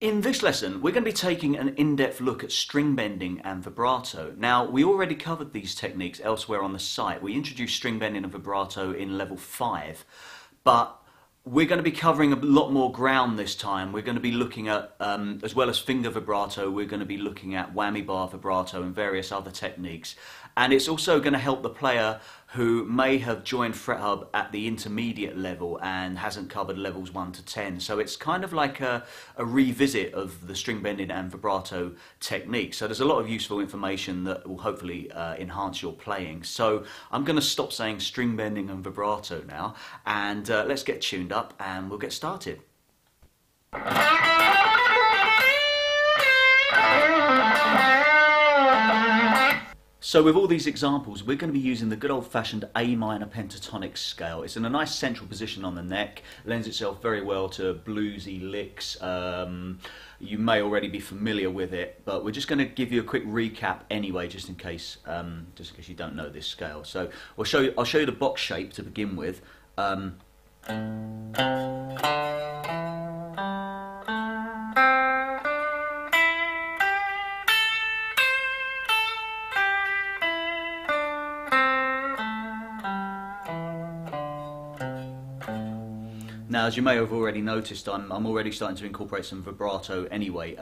In this lesson, we're going to be taking an in-depth look at string bending and vibrato. Now, we already covered these techniques elsewhere on the site. We introduced string bending and vibrato in level 5, but we're going to be covering a lot more ground this time. We're going to be looking at, as well as finger vibrato, we're going to be looking at whammy bar vibrato and various other techniques. And it's also going to help the player who may have joined FretHub at the intermediate level and hasn't covered levels 1 to 10. So it's kind of like a revisit of the string bending and vibrato techniques. So there's a lot of useful information that will hopefully enhance your playing. So I'm going to stop saying string bending and vibrato now, and let's get tuned up and we'll get started. So with all these examples, we're going to be using the good old-fashioned A minor pentatonic scale. It's in a nice central position on the neck, lends itself very well to bluesy licks. You may already be familiar with it, but we're just going to give you a quick recap anyway, just in case you don't know this scale. So I'll show you the box shape to begin with. Now, as you may have already noticed, I'm already starting to incorporate some vibrato anyway,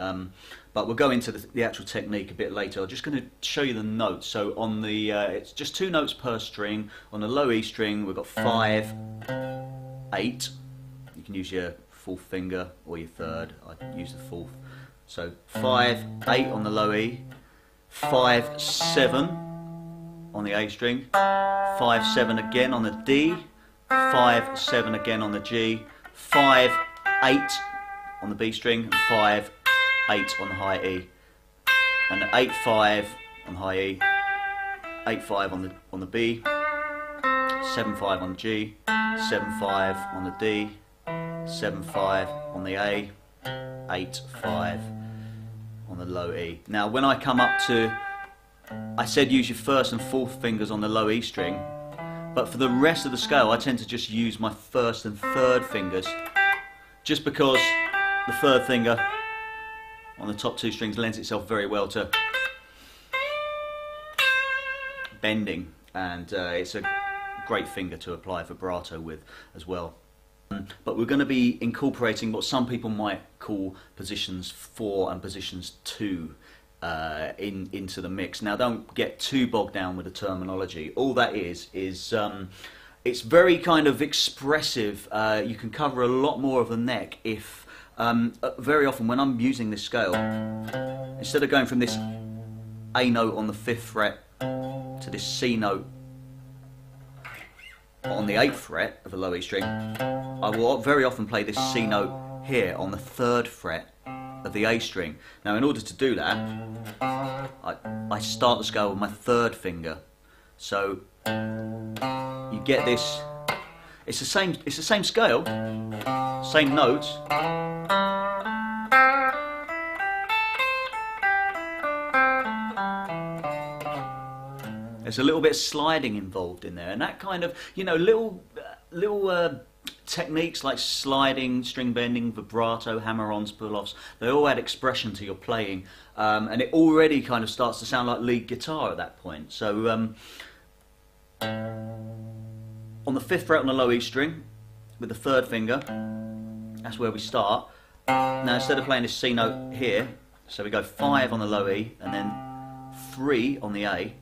but we'll go into the actual technique a bit later. I'm just going to show you the notes. So on the, it's just 2 notes per string. On the low E string, we've got 5, 8. You can use your 4th finger or your 3rd. I use the 4th. So 5, 8 on the low E, 5, 7 on the A string, 5, 7 again on the D, 5, 7 again on the G, 5, 8 on the B string, and 5, 8 on the high E, and 8, 5 on the high E, 8, 5 on the B, 7, 5 on the G, 7, 5 on the D, 7, 5 on the A, 8, 5 on the low E. Now when I come up to, I said use your 1st and 4th fingers on the low E string, but for the rest of the scale I tend to just use my 1st and 3rd fingers, just because the 3rd finger on the top 2 strings lends itself very well to bending, and it's a great finger to apply vibrato with as well. But we're going to be incorporating what some people might call positions 4 and positions 2 into the mix. Now don't get too bogged down with the terminology. All that is it's very kind of expressive. You can cover a lot more of the neck if very often when I'm using this scale, instead of going from this A note on the 5th fret to this C note on the 8th fret of the low E string, I will very often play this C note here on the 3rd fret of the A string. Now in order to do that, I start the scale with my 3rd finger. So you get this, it's the same scale, same notes, there's a little bit of sliding involved in there, and that kind of, you know, little techniques like sliding, string bending, vibrato, hammer-ons, pull-offs, they all add expression to your playing, and it already kind of starts to sound like lead guitar at that point. So on the 5th fret on the low E string with the 3rd finger, that's where we start. Now instead of playing this C note here, so we go 5 on the low E and then 3 on the A,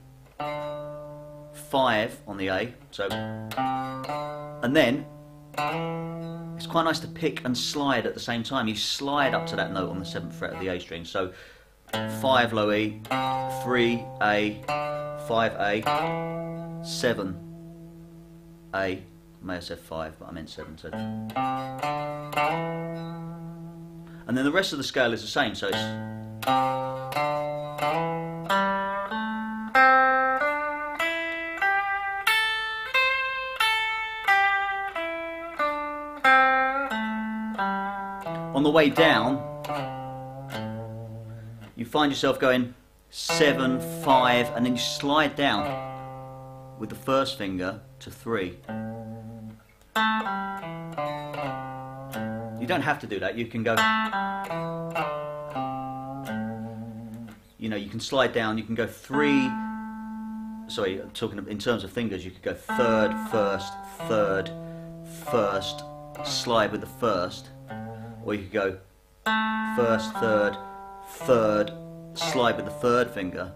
5 on the A, so, and then it's quite nice to pick and slide at the same time. You slide up to that note on the 7th fret of the A string. So 5 low E, 3 A, 5 A, 7 A. I may have said 5, but I meant 7. So, and then the rest of the scale is the same. So it's on the way down, you find yourself going 7, 5, and then you slide down with the 1st finger to 3. You don't have to do that. You can go you know, you can slide down, you can go 3, sorry, I'm talking in terms of fingers, you could go third, first, third, first, slide with the first, or you could go first, third, third, slide with the third finger.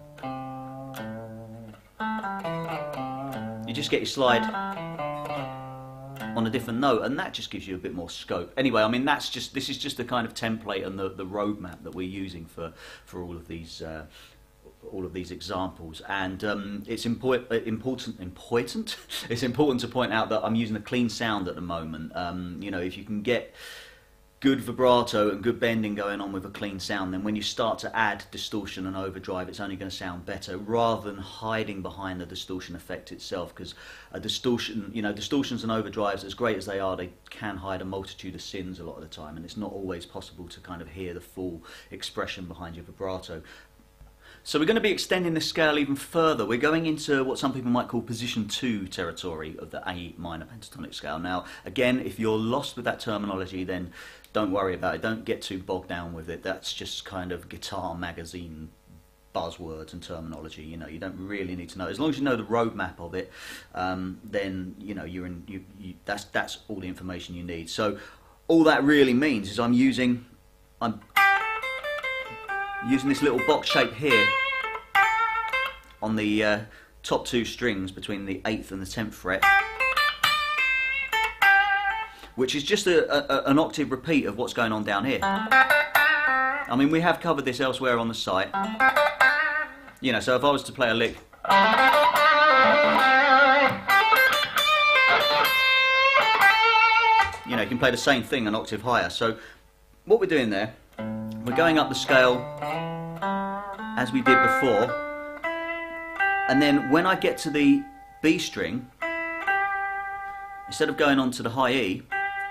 You just get your slide on a different note, and that just gives you a bit more scope. Anyway, I mean, this is just the kind of template and the roadmap that we're using for all of these examples, and it's important it's important to point out that I'm using a clean sound at the moment. You know, if you can get good vibrato and good bending going on with a clean sound, then when you start to add distortion and overdrive, it's only going to sound better, rather than hiding behind the distortion effect itself, because a distortion, you know, distortions and overdrives, as great as they are, they can hide a multitude of sins a lot of the time, and it's not always possible to kind of hear the full expression behind your vibrato. So we're going to be extending this scale even further. We're going into what some people might call position 2 territory of the A minor pentatonic scale. Now, again, if you're lost with that terminology, then don't worry about it. Don't get too bogged down with it. That's just kind of guitar magazine buzzwords and terminology. You know, you don't really need to know. As long as you know the roadmap of it, then you know that's all the information you need. So all that really means is I'm using this little box shape here on the top 2 strings between the 8th and the 10th fret, which is just an octave repeat of what's going on down here. I mean, we have covered this elsewhere on the site. You know, so if I was to play a lick, you know, you can play the same thing an octave higher. So what we're doing there, we're going up the scale as we did before, and then when I get to the B string, instead of going on to the high E,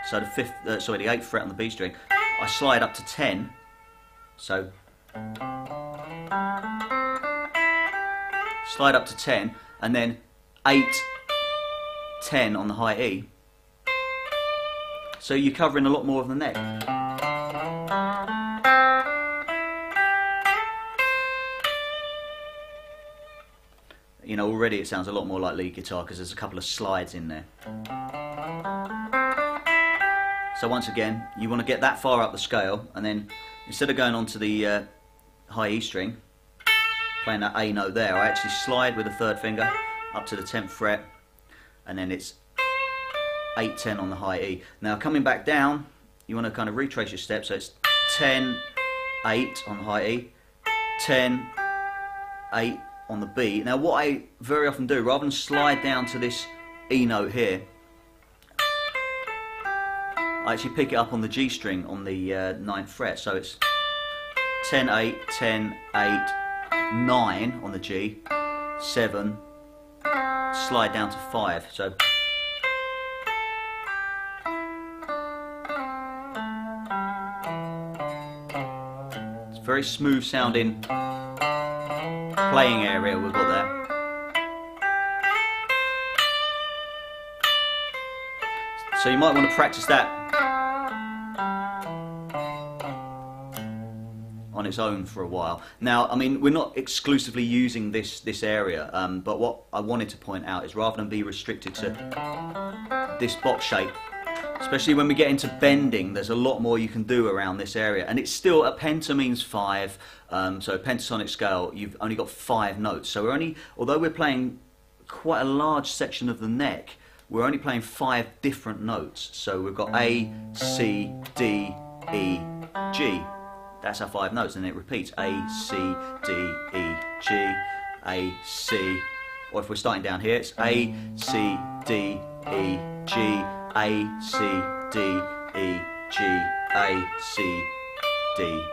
so the 8th fret on the B string, I slide up to 10. So slide up to 10, and then 8, 10 on the high E. So you're covering a lot more of the neck. You know, already it sounds a lot more like lead guitar because there's a couple of slides in there. So once again, you want to get that far up the scale, and then instead of going on to the high E string, playing that A note there, I actually slide with the 3rd finger up to the 10th fret, and then it's 8, 10 on the high E. Now coming back down, you want to kind of retrace your steps, so it's 10, 8 on the high E, 10, 8 on the B. Now what I very often do, rather than slide down to this E note here, I actually pick it up on the G string on the 9th fret, so it's 10, 8, 10, 8, 9 on the G, 7, slide down to 5. So it's a very smooth sounding playing area we've got there. So you might want to practice that on its own for a while. Now, I mean, we're not exclusively using this area, but what I wanted to point out is, rather than be restricted to this box shape, especially when we get into bending, there's a lot more you can do around this area. And it's still, a penta means 5, so a pentatonic scale, you've only got 5 notes. So although we're playing quite a large section of the neck, we're only playing 5 different notes. So we've got A, C, D, E, G. That's our 5 notes, and it repeats A, C, D, E, G, A, C. Or if we're starting down here, it's A, C, D, E, G, A, C, D, E, G, A, C, D.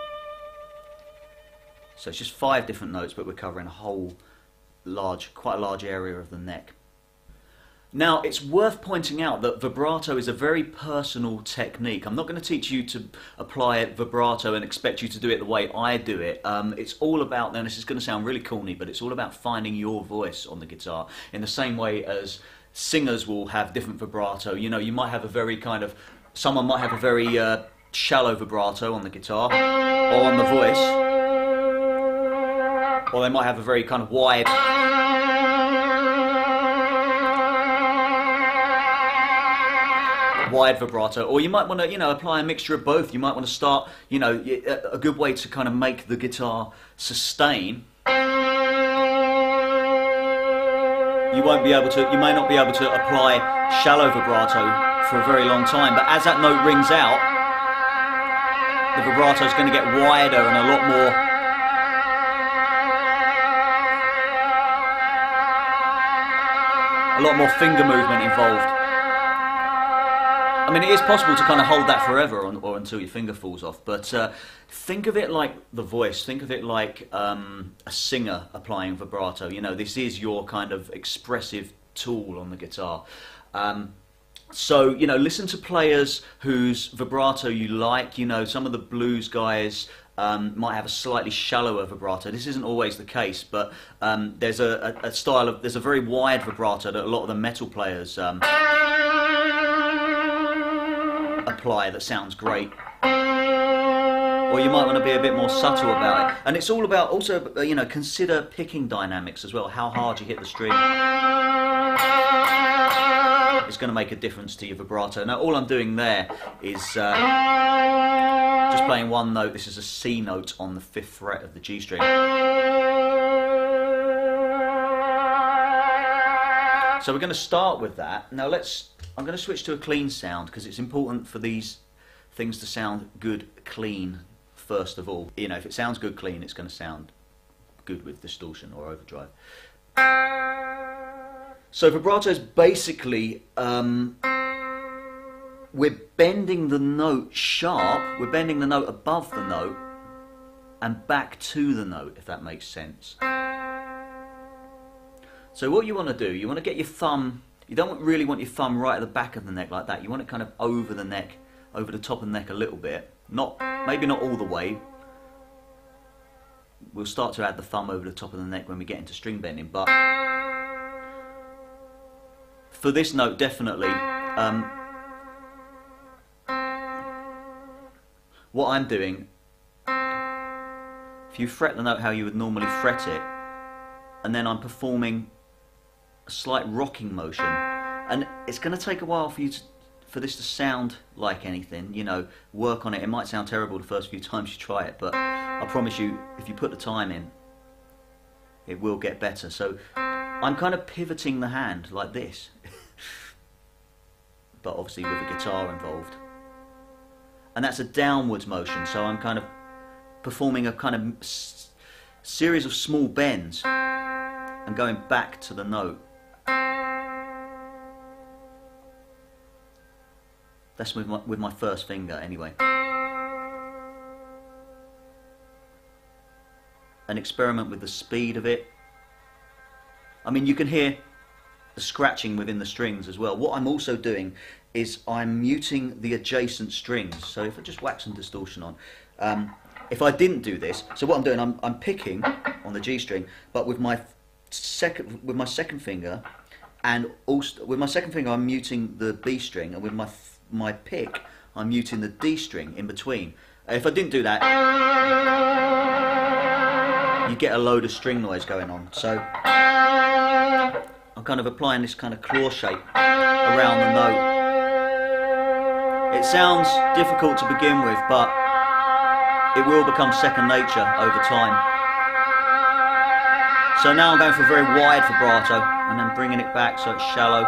So it's just 5 different notes, but we're covering a whole quite a large area of the neck. Now, it's worth pointing out that vibrato is a very personal technique. I'm not going to teach you to apply vibrato and expect you to do it the way I do it. It's all about, now this is going to sound really corny, but it's all about finding your voice on the guitar, in the same way as singers will have different vibrato. You know, you might have a very someone might have a very shallow vibrato on the guitar or on the voice. or they might have a very kind of wide. Wide vibrato, or you might want to, you know, apply a mixture of both. You might want to start, you know, a good way to kind of make the guitar sustain. You may not be able to apply shallow vibrato for a very long time, but as that note rings out, the vibrato is going to get wider and a lot more finger movement involved. I mean, it is possible to kind of hold that forever or until your finger falls off, but think of it like the voice. Think of it like a singer applying vibrato. You know, this is your kind of expressive tool on the guitar. So, you know, listen to players whose vibrato you like. You know, some of the blues guys might have a slightly shallower vibrato. This isn't always the case, but there's there's a very wide vibrato that a lot of the metal players apply that sounds great. Or you might want to be a bit more subtle about it. And it's all about also, you know, consider picking dynamics as well. How hard you hit the string. It's going to make a difference to your vibrato. Now all I'm doing there is just playing one note. This is a C note on the 5th fret of the G string. So we're going to start with that. Now I'm going to switch to a clean sound because it's important for these things to sound good clean first of all. You know, if it sounds good clean, it's going to sound good with distortion or overdrive. So vibrato is basically we're bending the note sharp, we're bending the note above the note and back to the note, if that makes sense. So what you want to do, you want to get your thumb, you don't really want your thumb right at the back of the neck like that. You want it kind of over the neck, over the top of the neck a little bit. Maybe not all the way. We'll start to add the thumb over the top of the neck when we get into string bending, but for this note definitely, what I'm doing, if you fret the note how you would normally fret it, and then I'm performing a slight rocking motion, and it's going to take a while for this to sound like anything. You know, work on it. It might sound terrible the first few times you try it, but I promise you, if you put the time in, it will get better. So I'm kind of pivoting the hand like this, but obviously with a guitar involved, and that's a downwards motion. So I'm kind of performing a kind of series of small bends and going back to the note. That's with my first finger anyway. And experiment with the speed of it. I mean, you can hear the scratching within the strings as well. What I'm also doing is I'm muting the adjacent strings. So if I just whack some distortion on, if I didn't do this, so what I'm doing, I'm picking on the G string, but with my second finger, and also with my second finger I'm muting the B string, and with my pick I'm muting the D string in between. If I didn't do that, you get a load of string noise going on. So I'm kind of applying this kind of claw shape around the note. It sounds difficult to begin with, but it will become second nature over time. So now I'm going for a very wide vibrato and then bringing it back so it's shallow.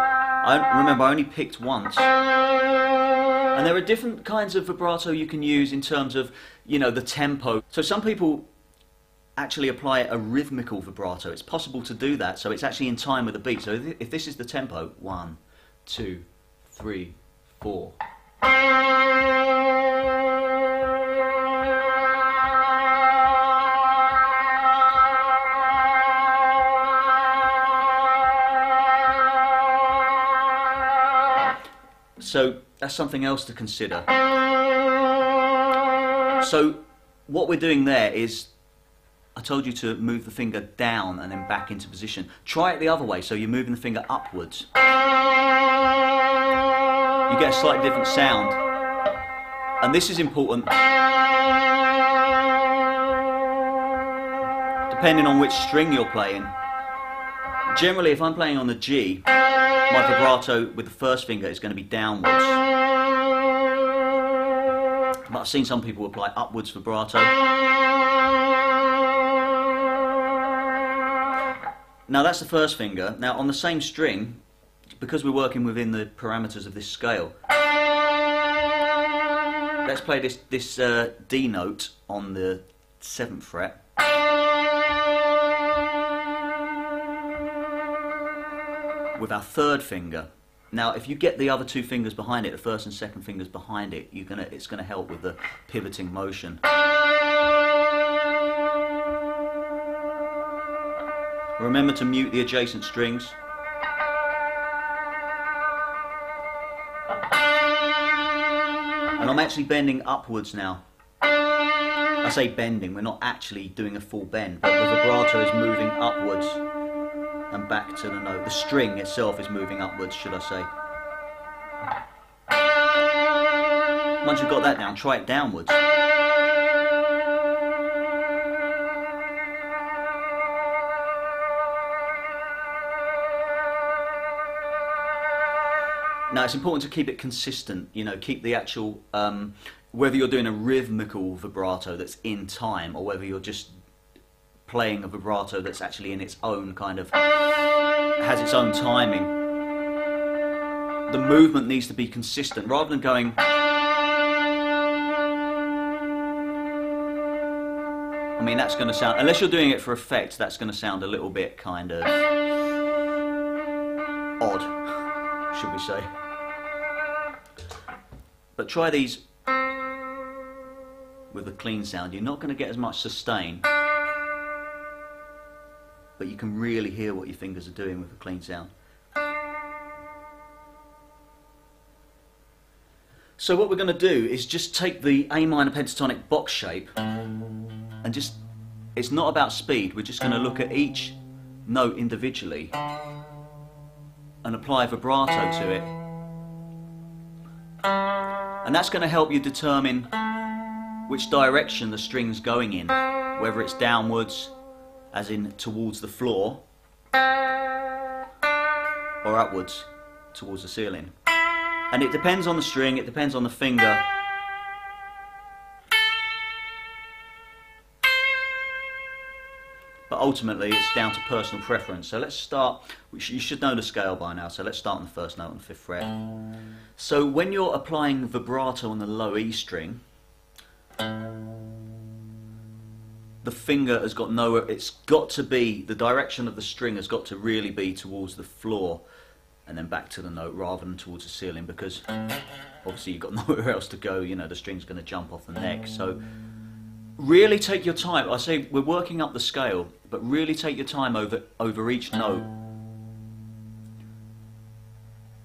Remember, I only picked once. And there are different kinds of vibrato you can use in terms of, you know, the tempo. So some people actually apply a rhythmical vibrato. It's possible to do that, so it's actually in time with the beat. So if this is the tempo, 1, 2, 3, 4. So that's something else to consider. So what we're doing there is, I told you to move the finger down and then back into position. Try it the other way, so you're moving the finger upwards. You get a slightly different sound. And this is important, depending on which string you're playing. Generally, if I'm playing on the G, my vibrato with the first finger is going to be downwards. But I've seen some people apply upwards vibrato. Now that's the first finger. Now on the same string, because we're working within the parameters of this scale, let's play this D note on the 7th fret. With our third finger. Now if you get the other two fingers behind it, the first and second fingers behind it, it's gonna help with the pivoting motion. Remember to mute the adjacent strings. And I'm actually bending upwards now. I say bending, we're not actually doing a full bend, but the vibrato is moving upwards and back to the note. The string itself is moving upwards, should I say. Once you've got that down, try it downwards. Now it's important to keep it consistent, you know, keep the actual, whether you're doing a rhythmical vibrato that's in time or whether you're just playing a vibrato that's actually in its own kind of, has its own timing. The movement needs to be consistent rather than going, I mean that's going to sound, unless you're doing it for effect, that's going to sound a little bit kind of odd, should we say. But try these with a clean sound. You're not going to get as much sustain, but you can really hear what your fingers are doing with a clean sound. So what we're going to do is just take the A minor pentatonic box shape and just, it's not about speed, we're just going to look at each note individually and apply vibrato to it. And that's going to help you determine which direction the string's going in, whether it's downwards, as in towards the floor, or upwards, towards the ceiling. And it depends on the string, it depends on the finger. But ultimately it's down to personal preference. So let's start, you should know the scale by now, so let's start on the first note on the 5th fret. So when you're applying vibrato on the low E string, the finger has got nowhere, it's got to be, the direction of the string has got to really be towards the floor and then back to the note rather than towards the ceiling, because obviously you've got nowhere else to go, you know, the string's going to jump off the neck. So really take your time. I say we're working up the scale, but really take your time over each note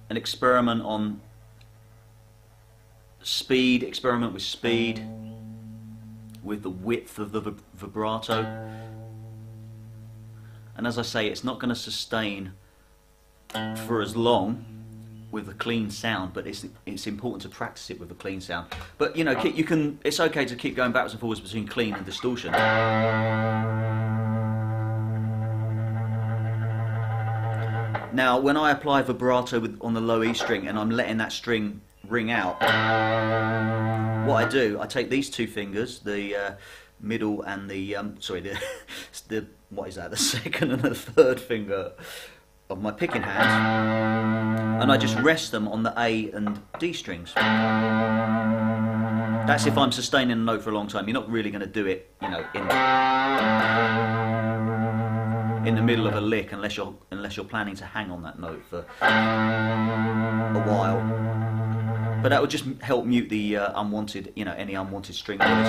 and experiment on speed, experiment with speed, with the width of the vibrato. And as I say, it's not going to sustain for as long with a clean sound, but it's important to practice it with a clean sound. But you know, it's okay to keep going backwards and forwards between clean and distortion. Now when I apply vibrato on the low E string and I'm letting that string ring out, what I do, I take these two fingers, the middle and the the what is that, the second and the third finger of my picking hand, and I just rest them on the A and D strings. That's if I'm sustaining a note for a long time. You're not really going to do it, you know, in the middle of a lick unless you're planning to hang on that note for a while. But that would just help mute the unwanted, you know, any unwanted string noise.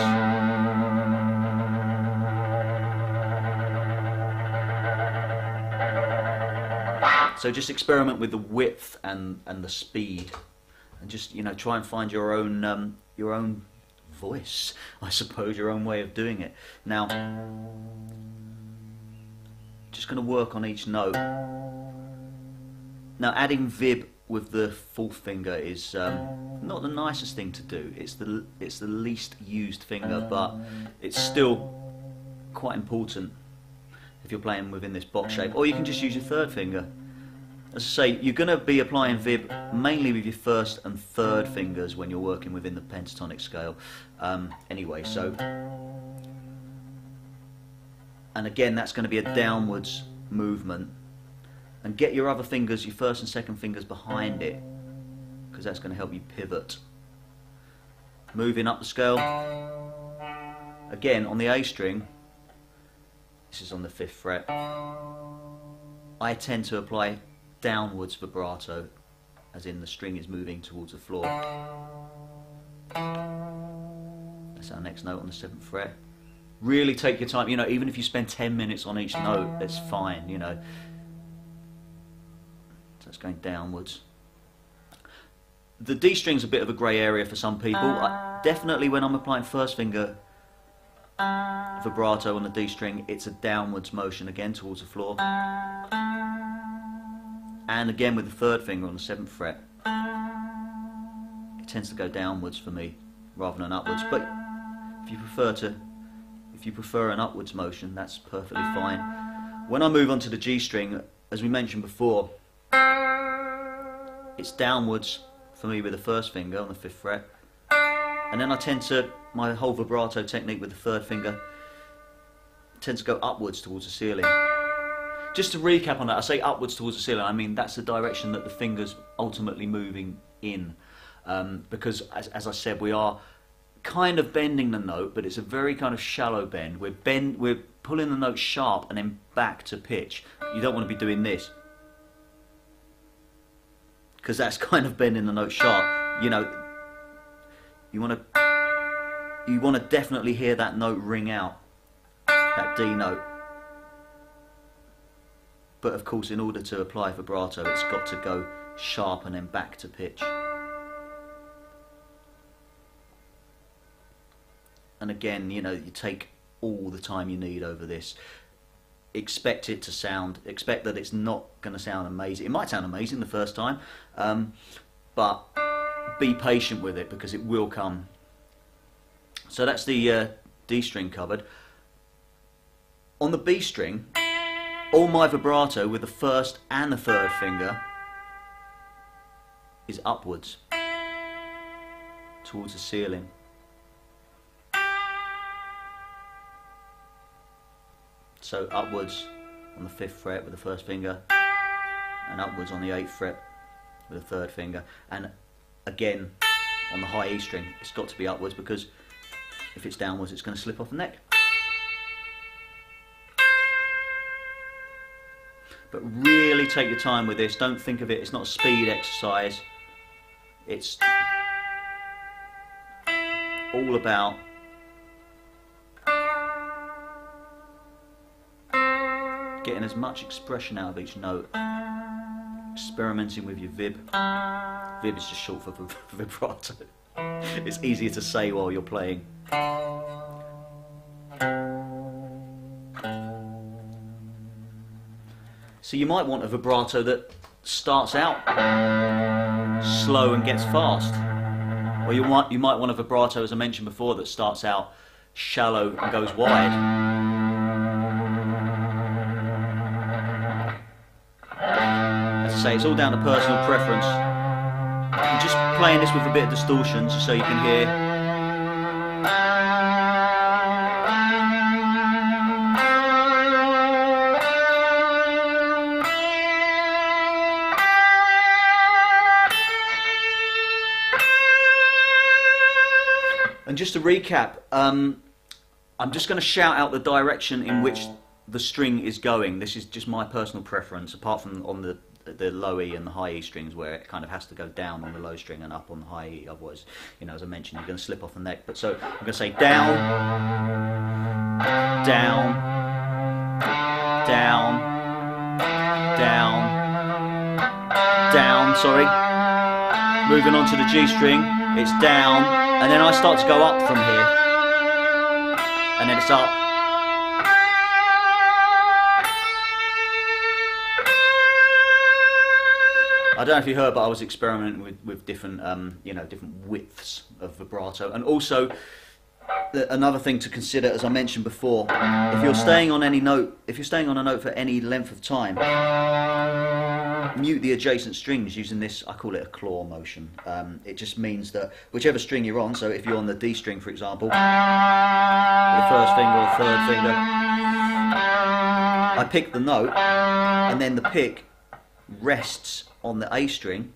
So just experiment with the width and the speed, and just, you know, try and find your own voice, I suppose, your own way of doing it. Now, just going to work on each note. Now, adding vib with the 4th finger is not the nicest thing to do. It's the least used finger, but it's still quite important. if you're playing within this box shape, or you can just use your third finger. As I say, you're going to be applying vib mainly with your first and third fingers when you're working within the pentatonic scale. Anyway, so, and again, that's going to be a downwards movement. And get your other fingers, your first and second fingers behind it, because that's going to help you pivot. Moving up the scale, again on the A string, this is on the 5th fret, I tend to apply downwards vibrato, as in the string is moving towards the floor. That's our next note on the 7th fret. Really take your time, you know, even if you spend 10 minutes on each note, that's fine, you know. So it's going downwards. The D string's a bit of a grey area for some people. Definitely when I'm applying first finger vibrato on the D string, it's a downwards motion again towards the floor. And again with the third finger on the 7th fret, it tends to go downwards for me rather than upwards. But if you prefer an upwards motion, that's perfectly fine. When I move on to the G string, as we mentioned before, it's downwards for me with the first finger on the 5th fret, and then I tend to, my whole vibrato technique with the third finger tends to go upwards towards the ceiling. Just to recap on that, I say upwards towards the ceiling, I mean that's the direction that the finger's ultimately moving in, because as I said, we are kind of bending the note, but it's a very kind of shallow bend. We're pulling the note sharp and then back to pitch. You don't want to be doing this, because that's kind of bending the note sharp. You know, you want to definitely hear that note ring out, that D note. But of course, in order to apply vibrato, it's got to go sharp and then back to pitch. And again, you know, you take all the time you need over this. Expect it to sound, expect that it's not going to sound amazing. It might sound amazing the first time, but be patient with it because it will come. So that's the D string covered. On the B string, all my vibrato with the first and the third finger is upwards towards the ceiling. So upwards on the 5th fret with the first finger, and upwards on the 8th fret with the third finger. And again, on the high E string, it's got to be upwards, because if it's downwards, it's going to slip off the neck. But really take your time with this. Don't think of it, it's not a speed exercise. It's all about getting as much expression out of each note, experimenting with your vib. Vib is just short for vibrato. It's easier to say while you're playing. So you might want a vibrato that starts out slow and gets fast, or you might want a vibrato, as I mentioned before, that starts out shallow and goes wide. Say it's all down to personal preference. I'm just playing this with a bit of distortion just so you can hear. And just to recap, I'm just going to shout out the direction in which the string is going. This is just my personal preference, apart from on the low E and the high E strings, where it kind of has to go down on the low string and up on the high E, otherwise, you know, as I mentioned, you're going to slip off the neck. But so I'm going to say down, down, down, down, down, sorry. Moving on to the G string, it's down, and then I start to go up from here, and then it's up. I don't know if you heard, but I was experimenting with different, you know, different widths of vibrato, and also Another thing to consider, as I mentioned before, if you're staying on any note, if you're staying on a note for any length of time, mute the adjacent strings using this, I call it a claw motion. It just means that whichever string you're on, so if you're on the D string, for example, the first finger or third finger, I pick the note, and then the pick rests on the A string,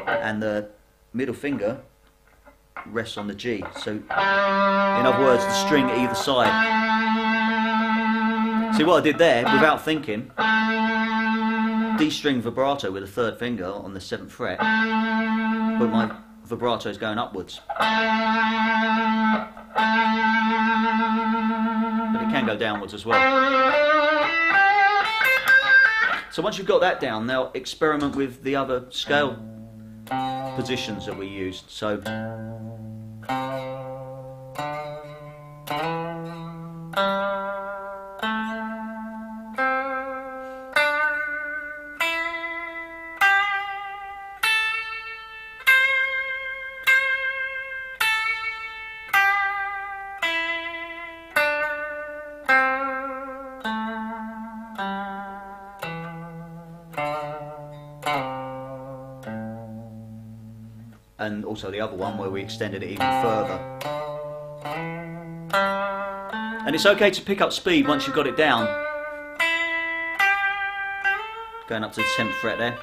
and the middle finger rests on the G. So, in other words, the string either side. See what I did there, without thinking, D string vibrato with the third finger on the 7th fret, but my vibrato is going upwards. But it can go downwards as well. So once you've got that down, now experiment with the other scale positions that we used. So and also the other one where we extended it even further. And it's okay to pick up speed once you've got it down. Going up to the 10th fret there.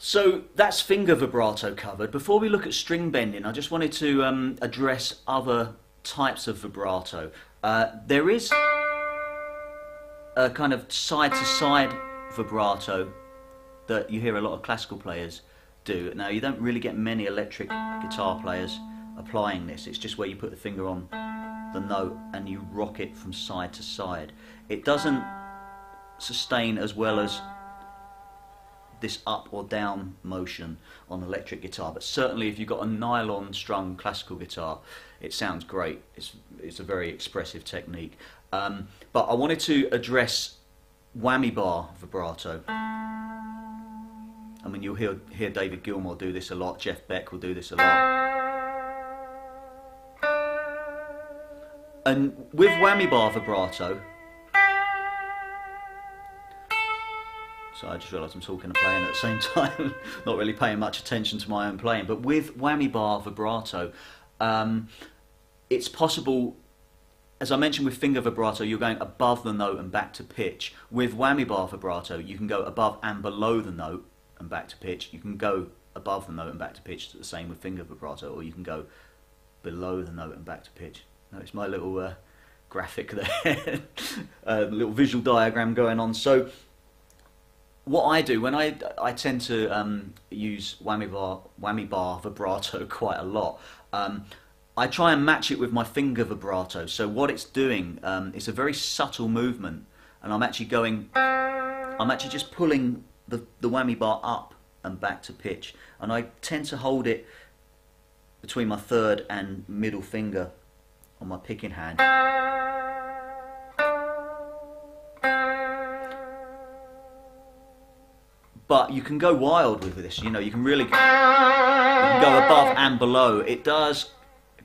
So that's finger vibrato covered. Before we look at string bending, I just wanted to address other types of vibrato. There is a kind of side-to-side vibrato that you hear a lot of classical players do. Now, you don't really get many electric guitar players applying this. It's just where you put the finger on the note and you rock it from side to side. It doesn't sustain as well as this up or down motion on electric guitar, but certainly if you've got a nylon strung classical guitar, it sounds great. It's a very expressive technique. But I wanted to address whammy bar vibrato. I mean, you'll hear David Gilmour do this a lot, Jeff Beck will do this a lot. And with whammy bar vibrato, so I just realised I'm talking and playing at the same time, not really paying much attention to my own playing. But with whammy bar vibrato, it's possible, as I mentioned with finger vibrato, you're going above the note and back to pitch. With whammy bar vibrato, you can go above and below the note and back to pitch. You can go above the note and back to pitch, it's the same with finger vibrato, or you can go below the note and back to pitch. Notice my little graphic there, little visual diagram going on. So what I do when I tend to use whammy bar vibrato quite a lot. I try and match it with my finger vibrato. So what it's doing, it's a very subtle movement, and I'm actually just pulling the whammy bar up and back to pitch, and I tend to hold it between my third and middle finger on my picking hand. But you can go wild with this, you know, you can go above and below. It does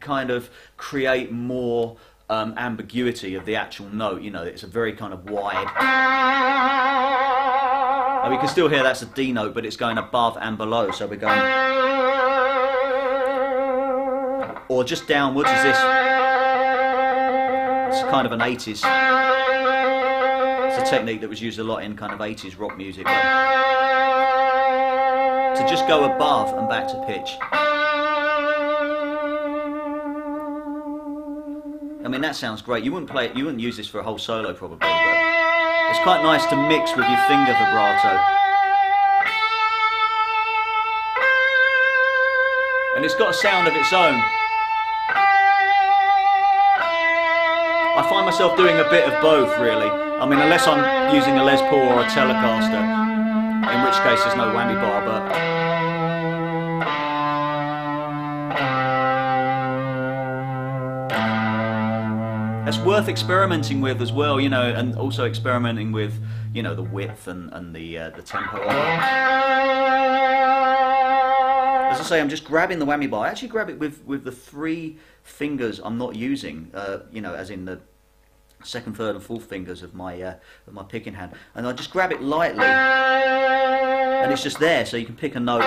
kind of create more ambiguity of the actual note, you know, it's a very kind of wide. And we can still hear that's a D note, but it's going above and below, so we're going, or just downwards as this. It's kind of an 80s, it's a technique that was used a lot in kind of 80s rock music. To just go above and back to pitch. I mean, that sounds great. You wouldn't play it, you wouldn't use this for a whole solo probably, but it's quite nice to mix with your finger vibrato. And it's got a sound of its own. I find myself doing a bit of both, really. I mean, unless I'm using a Les Paul or a Telecaster, in which case there's no whammy bar, but That's worth experimenting with as well, you know, and also experimenting with, you know, the width and the tempo. As I say, I'm just grabbing the whammy bar. I actually grab it with the 3 fingers I'm not using, you know, as in the second, third, and fourth fingers of my picking hand, and I just grab it lightly, and it's just there, so you can pick a note.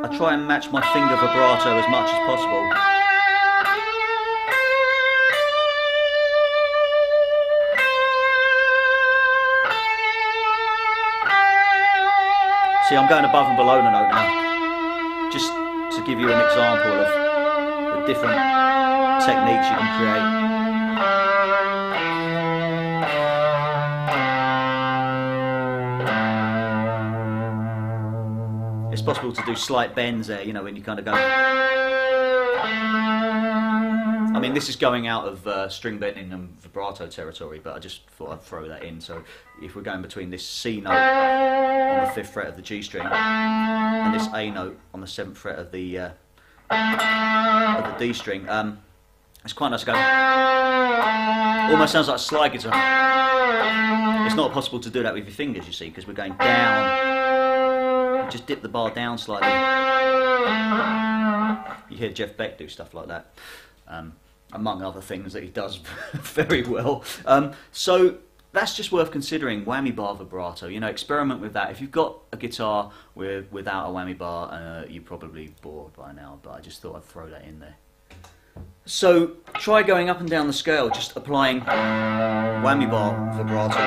I try and match my finger vibrato as much as possible. See, I'm going above and below the note now, just to give you an example of the different techniques you can create. It's possible to do slight bends there, you know, when you kind of go. I mean, this is going out of string bending and vibrato territory, but I just thought I'd throw that in. So if we're going between this C note on the 5th fret of the G string and this A note on the 7th fret of the D string, it's quite nice to go. Almost sounds like a slide guitar. It's not possible to do that with your fingers, you see, because we're going down. Just dip the bar down slightly. You hear Jeff Beck do stuff like that, among other things that he does very well. So that's just worth considering, whammy bar vibrato. You know, experiment with that. If you've got a guitar without a whammy bar, you're probably bored by now, but I just thought I'd throw that in there. So try going up and down the scale, just applying whammy bar vibrato.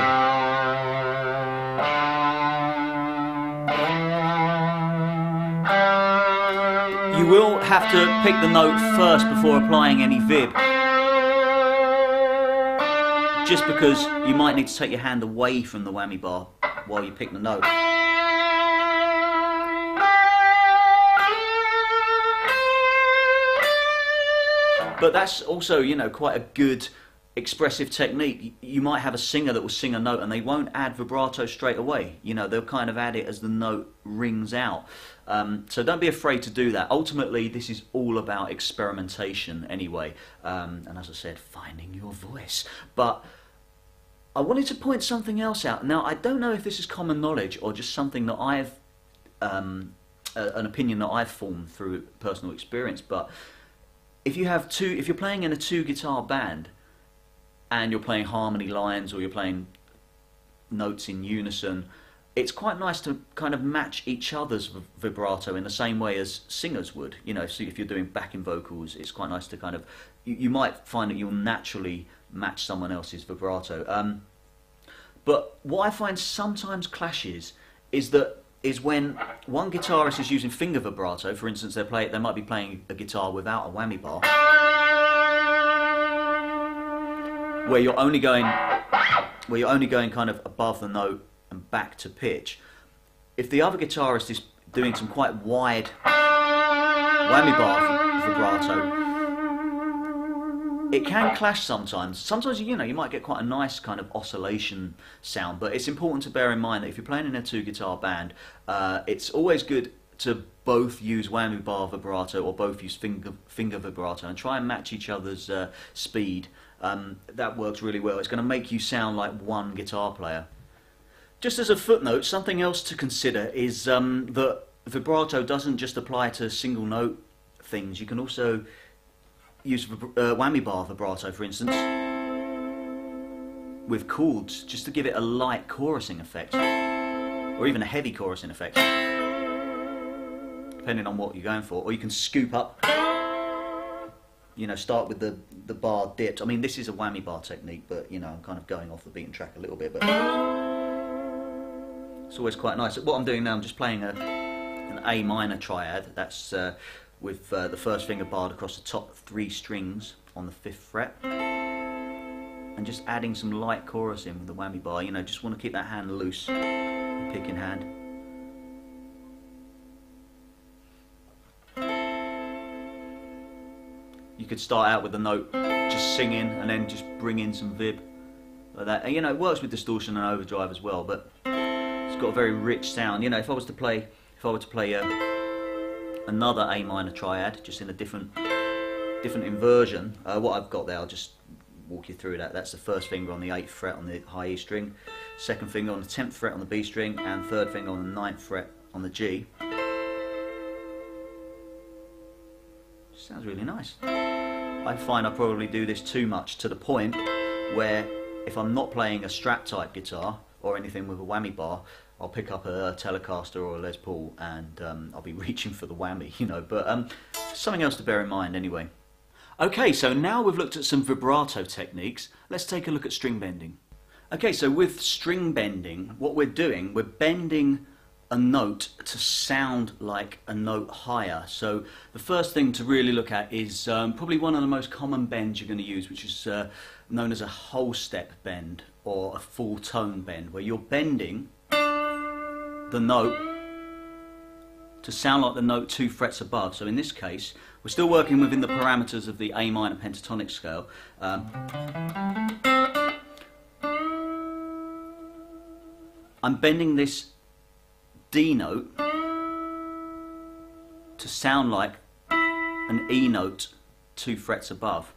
You will have to pick the note first before applying any vib, just because you might need to take your hand away from the whammy bar while you pick the note. But that's also, you know, quite a good expressive technique. You might have a singer that will sing a note and they won't add vibrato straight away. You know, they'll kind of add it as the note rings out. So don't be afraid to do that. Ultimately, this is all about experimentation anyway. And as I said, finding your voice. But I wanted to point something else out. Now, I don't know if this is common knowledge or just something that I've, an opinion that I've formed through personal experience, but if you're playing in a 2-guitar band and you're playing harmony lines or you're playing notes in unison, it's quite nice to kind of match each other's vibrato in the same way as singers would. You know, so if you're doing backing vocals, it's quite nice to kind of, you might find that you'll naturally match someone else's vibrato. But what I find sometimes clashes is when one guitarist is using finger vibrato. For instance, they might be playing a guitar without a whammy bar, where you're only going kind of above the note and back to pitch. If the other guitarist is doing some quite wide whammy bar vibrato, it can clash sometimes. Sometimes, you know, you might get quite a nice kind of oscillation sound, but it's important to bear in mind that if you're playing in a 2-guitar band, it's always good to both use whammy bar vibrato or both use finger vibrato and try and match each other's speed. That works really well. It's going to make you sound like one guitar player. Just as a footnote, something else to consider is that vibrato doesn't just apply to single note things. You can also use whammy bar vibrato, for instance, with chords, just to give it a light chorusing effect, or even a heavy chorusing effect, depending on what you're going for. Or you can scoop up, you know, start with the bar dipped. I mean, this is a whammy bar technique, but, you know, I'm kind of going off the beaten track a little bit, but it's always quite nice. What I'm doing now, I'm just playing an A minor triad. That's with the first finger barred across the top 3 strings on the 5th fret, and just adding some light chorus in with the whammy bar. You know, just want to keep that hand loose, the picking hand. You could start out with the note just singing and then just bring in some vib like that. And, you know, it works with distortion and overdrive as well, but it's got a very rich sound. You know, if I were to play another A minor triad, just in a different inversion. What I've got there, I'll just walk you through that. That's the first finger on the 8th fret on the high E string, second finger on the 10th fret on the B string, and third finger on the 9th fret on the G. Sounds really nice. I find I probably do this too much, to the point where if I'm not playing a Strat type guitar or anything with a whammy bar, I'll pick up a Telecaster or a Les Paul and I'll be reaching for the whammy, you know, but something else to bear in mind anyway. Okay, so now we've looked at some vibrato techniques, let's take a look at string bending. Okay, so with string bending, what we're doing, we're bending a note to sound like a note higher. So the first thing to really look at is probably one of the most common bends you're going to use, which is known as a whole step bend or a full tone bend, where you're bending the note to sound like the note 2 frets above. So in this case, we're still working within the parameters of the A minor pentatonic scale. I'm bending this D note to sound like an E note 2 frets above.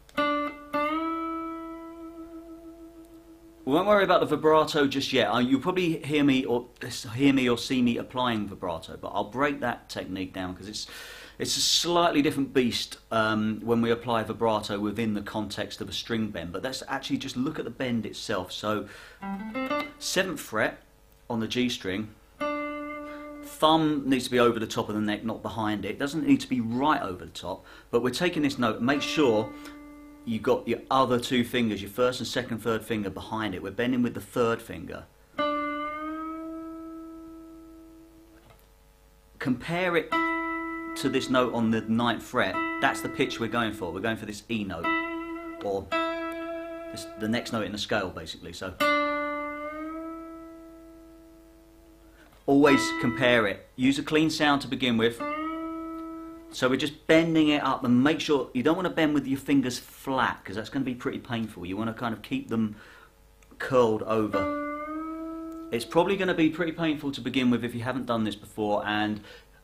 We won't worry about the vibrato just yet. You'll probably hear me or see me applying vibrato, but I'll break that technique down because it's a slightly different beast when we apply vibrato within the context of a string bend. But let's actually just look at the bend itself. So 7th fret on the G string, thumb needs to be over the top of the neck, not behind it. It doesn't need to be right over the top, but we're taking this note, make sure you got your other 2 fingers, your first and second, third finger behind it. We're bending with the third finger. Compare it to this note on the 9th fret. That's the pitch we're going for. We're going for this E note, or the next note in the scale basically. So always compare it. Use a clean sound to begin with. So we're just bending it up, and make sure you don't want to bend with your fingers flat because that's going to be pretty painful. You want to kind of keep them curled over. It's probably going to be pretty painful to begin with if you haven't done this before, and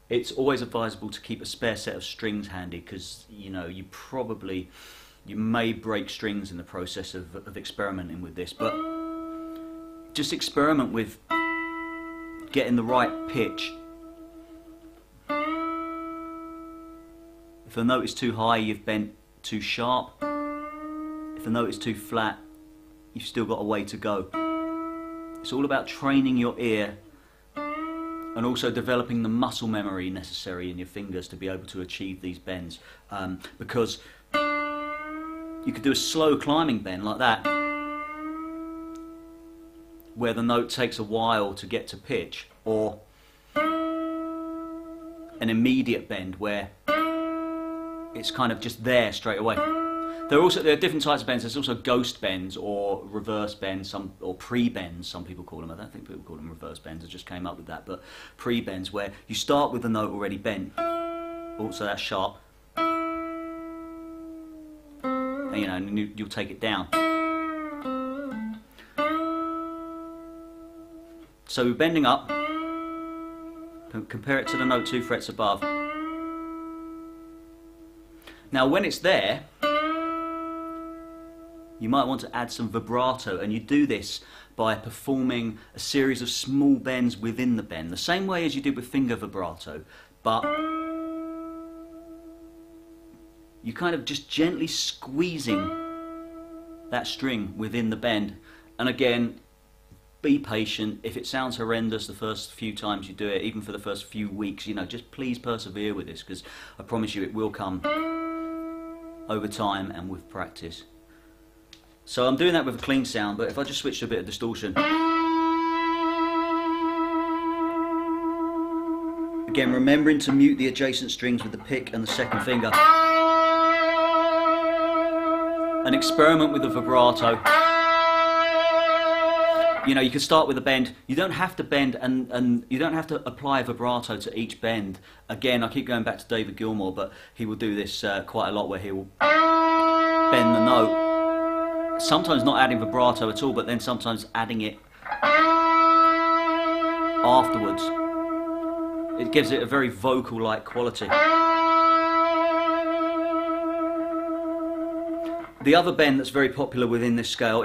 it's always advisable to keep a spare set of strings handy because you know you may break strings in the process of experimenting with this, but just experiment with getting the right pitch. If the note is too high, you've bent too sharp. If the note is too flat, you've still got a way to go. It's all about training your ear and also developing the muscle memory necessary in your fingers to be able to achieve these bends. Because you could do a slow climbing bend like that, where the note takes a while to get to pitch, or an immediate bend where it's kind of just there straight away. There are different types of bends. There's also ghost bends or reverse bends, or pre-bends, some people call them. I don't think people call them reverse bends, I just came up with that, but pre-bends where you start with the note already bent. Also that's sharp. And, you know, and you'll take it down. So we're bending up, compare it to the note 2 frets above. Now when it's there, you might want to add some vibrato, and you do this by performing a series of small bends within the bend, the same way as you did with finger vibrato, but you kind of just gently squeezing that string within the bend. And again, be patient. If it sounds horrendous the first few times you do it, even for the first few weeks, you know, just please persevere with this, because I promise you it will come over time and with practice. So I'm doing that with a clean sound, but if I just switch to a bit of distortion. Again, remembering to mute the adjacent strings with the pick and the second finger. And experiment with the vibrato. You know, you can start with a bend. You don't have to bend, and you don't have to apply vibrato to each bend. Again, I keep going back to David Gilmour, but he will do this quite a lot, where he will bend the note. Sometimes not adding vibrato at all, but then sometimes adding it afterwards. It gives it a very vocal-like quality. The other bend that's very popular within this scale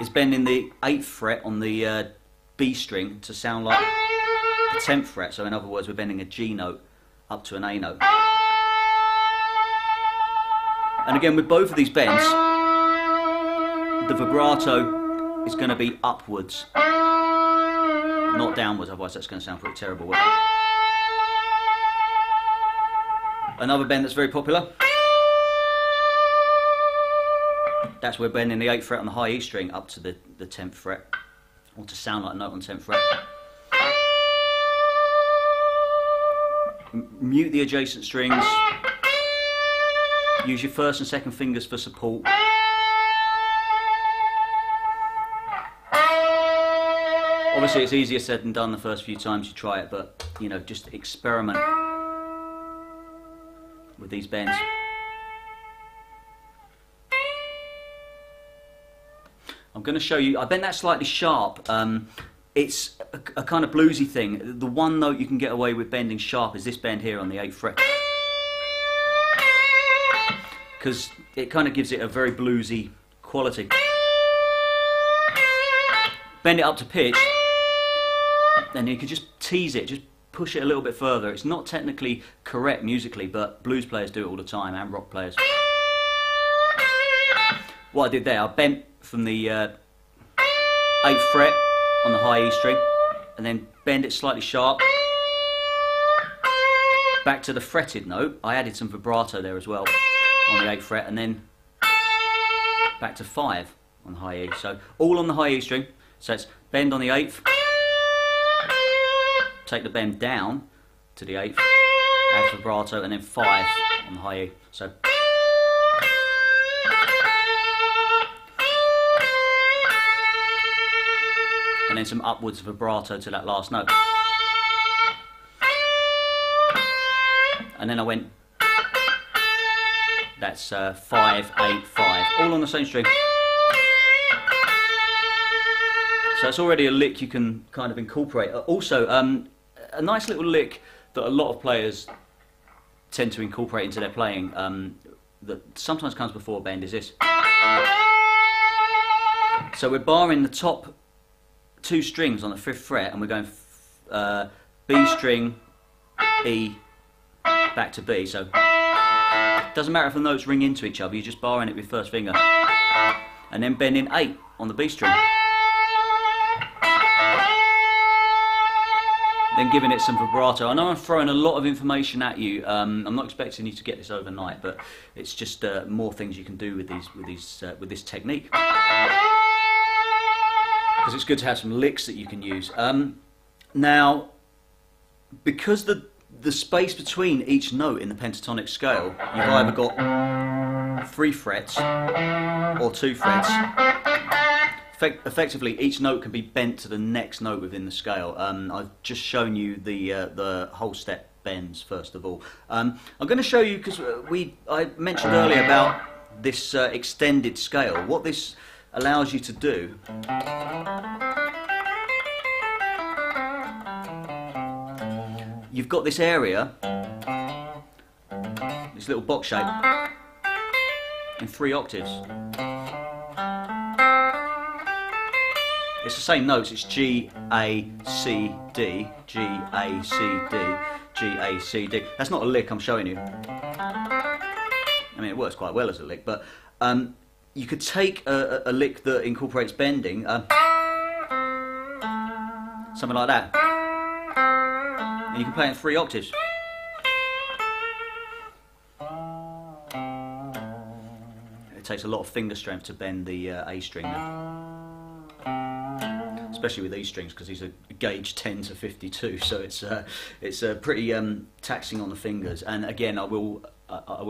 is bending the 8th fret on the B string to sound like the 10th fret. So in other words, we're bending a G note up to an A note. And again, with both of these bends, the vibrato is going to be upwards, not downwards, otherwise that's going to sound pretty terrible. Another bend that's very popular, that's we're bending the 8th fret on the high E string up to the 10th fret, or to sound like a note on 10th fret. Mute the adjacent strings, use your 1st and 2nd fingers for support. Obviously it's easier said than done the first few times you try it, but you know, just experiment with these bends. I'm going to show you, I bend that slightly sharp. It's a kind of bluesy thing. The one note you can get away with bending sharp is this bend here on the 8th fret, because it kind of gives it a very bluesy quality. Bend it up to pitch, then you can just tease it, just push it a little bit further. It's not technically correct musically, but blues players do it all the time, and rock players. What I did there, I bent from the 8th fret on the high E string, and then bend it slightly sharp, back to the fretted note. I added some vibrato there as well on the 8th fret, and then back to 5 on the high E. So all on the high E string. So it's bend on the 8th, take the bend down to the 8th, add vibrato, and then 5 on the high E. So and then some upwards vibrato to that last note. And then I went, that's 5, 8, 5, all on the same string. So it's already a lick you can kind of incorporate. Also, a nice little lick that a lot of players tend to incorporate into their playing, that sometimes comes before a bend, is this. So we're barring the top 2 strings on the 5th fret, and we're going B string, E, back to B. So it doesn't matter if the notes ring into each other, you're just barring it with 1st finger. And then bending 8 on the B string. Then giving it some vibrato. I know I'm throwing a lot of information at you. I'm not expecting you to get this overnight, but it's just more things you can do with this technique. Because it's good to have some licks that you can use. Now, because the space between each note in the pentatonic scale, you've either got 3 frets or 2 frets. Effectively, each note can be bent to the next note within the scale. I've just shown you the whole step bends first of all. I'm going to show you, because I mentioned earlier about this extended scale. What this allows you to do you've got this area, this little box shape, in 3 octaves. It's the same notes, it's G, A, C, D, G, A, C, D, G, A, C, D. That's not a lick I'm showing you. I mean, it works quite well as a lick, but you could take a lick that incorporates bending, something like that, and you can play it in 3 octaves. It takes a lot of finger strength to bend the A string there. Especially with these strings, because these are gauge 10 to 52, so it's pretty taxing on the fingers. And again, I will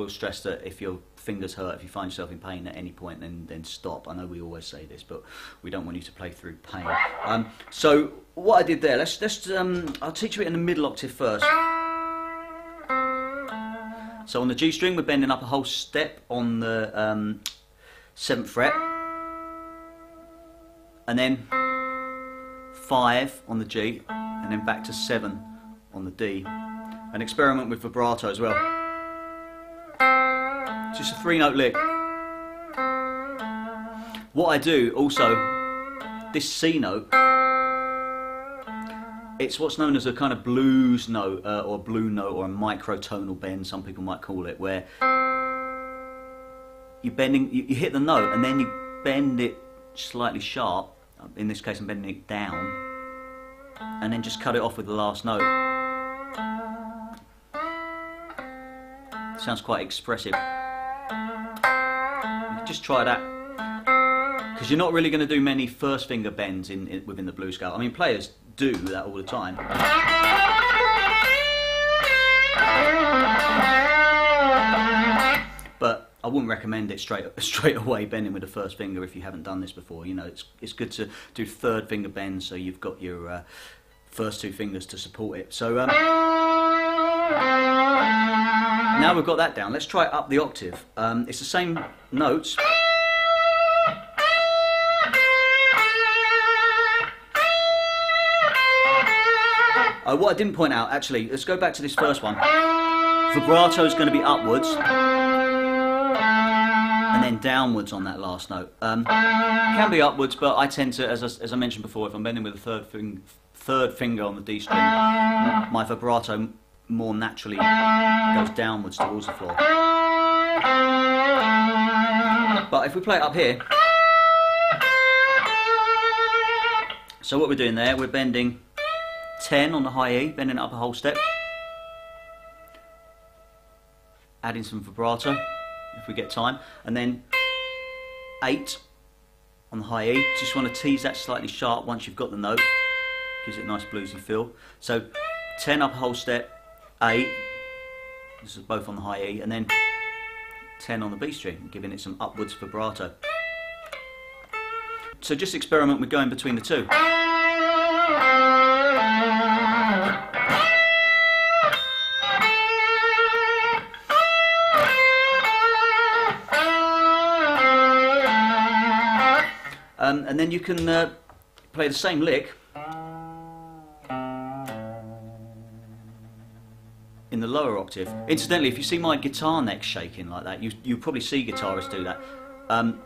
stress that if your fingers hurt, if you find yourself in pain at any point, then stop. I know we always say this, but we don't want you to play through pain. So what I did there, I'll teach you it in the middle octave first. So on the G string, we're bending up a whole step on the 7th fret, and then 5 on the G, and then back to 7 on the D. And experiment with vibrato as well. Just a 3-note lick. What I do also, this C note, it's what's known as a kind of blues note, or blue note, or a microtonal bend, some people might call it, where you're bending, you hit the note and then you bend it slightly sharp. In this case I'm bending it down, and then just cut it off with the last note. Sounds quite expressive. Just try that, because you're not really going to do many first finger bends within the blues scale. I mean, players do that all the time. But I wouldn't recommend it straight away bending with the first finger if you haven't done this before. You know, it's good to do third finger bends so you've got your first 2 fingers to support it. So now we've got that down, let's try it up the octave. It's the same notes. What I didn't point out, actually, let's go back to this first one. Vibrato is going to be upwards and then downwards on that last note. It can be upwards, but I tend to, as I mentioned before, if I'm bending with the third finger on the D string, my vibrato more naturally goes downwards towards the floor. But if we play it up here, so what we're doing there, we're bending 10 on the high E, bending it up a whole step, adding some vibrato if we get time, and then 8 on the high E. Just want to tease that slightly sharp once you've got the note, gives it a nice bluesy feel. So 10 up a whole step, 8, this is both on the high E, and then 10 on the B string, giving it some upwards vibrato. So just experiment with going between the two. And then you can play the same lick in the lower octave. Incidentally, if you see my guitar neck shaking like that, you probably see guitarists do that.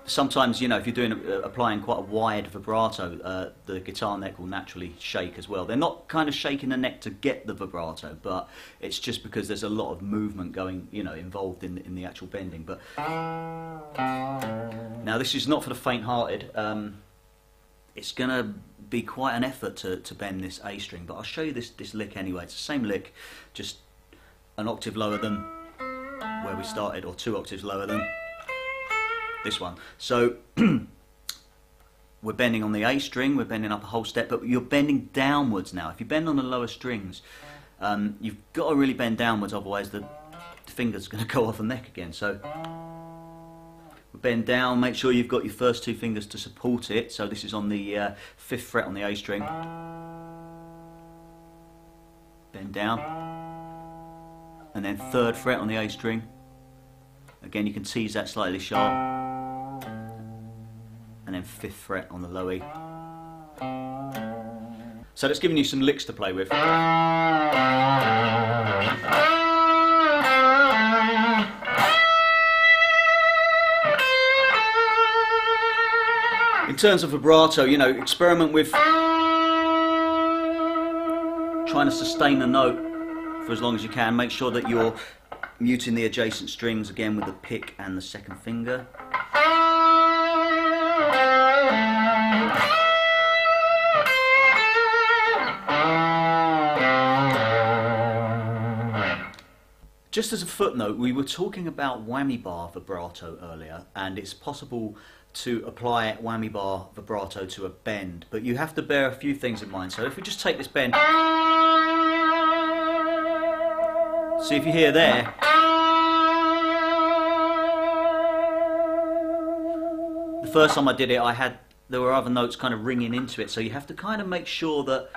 Sometimes, you know, if you're applying quite a wide vibrato, the guitar neck will naturally shake as well. They're not kind of shaking the neck to get the vibrato, but it's just because there's a lot of movement going, you know, involved in the actual bending. But now this is not for the faint-hearted. It's going to be quite an effort to bend this A string, but I'll show you this lick anyway. It's the same lick, just an octave lower than where we started, or 2 octaves lower than this one. So we're bending on the A string, we're bending up a whole step, but you're bending downwards now. If you bend on the lower strings, you've got to really bend downwards, otherwise the finger's going to go off the neck again. So bend down, make sure you've got your first 2 fingers to support it. So this is on the 5th fret on the A string. Bend down, and then 3rd fret on the A string. Again, you can tease that slightly sharp, and then 5th fret on the low E. So that's giving you some licks to play with. In terms of vibrato, you know, experiment with trying to sustain the note for as long as you can. Make sure that you're muting the adjacent strings again with the pick and the 2nd finger. Just as a footnote, we were talking about whammy bar vibrato earlier, and it's possible to apply whammy bar vibrato to a bend, but you have to bear a few things in mind. So if we just take this bend, see if you hear there, the first time I did it, there were other notes kind of ringing into it, so you have to kind of make sure that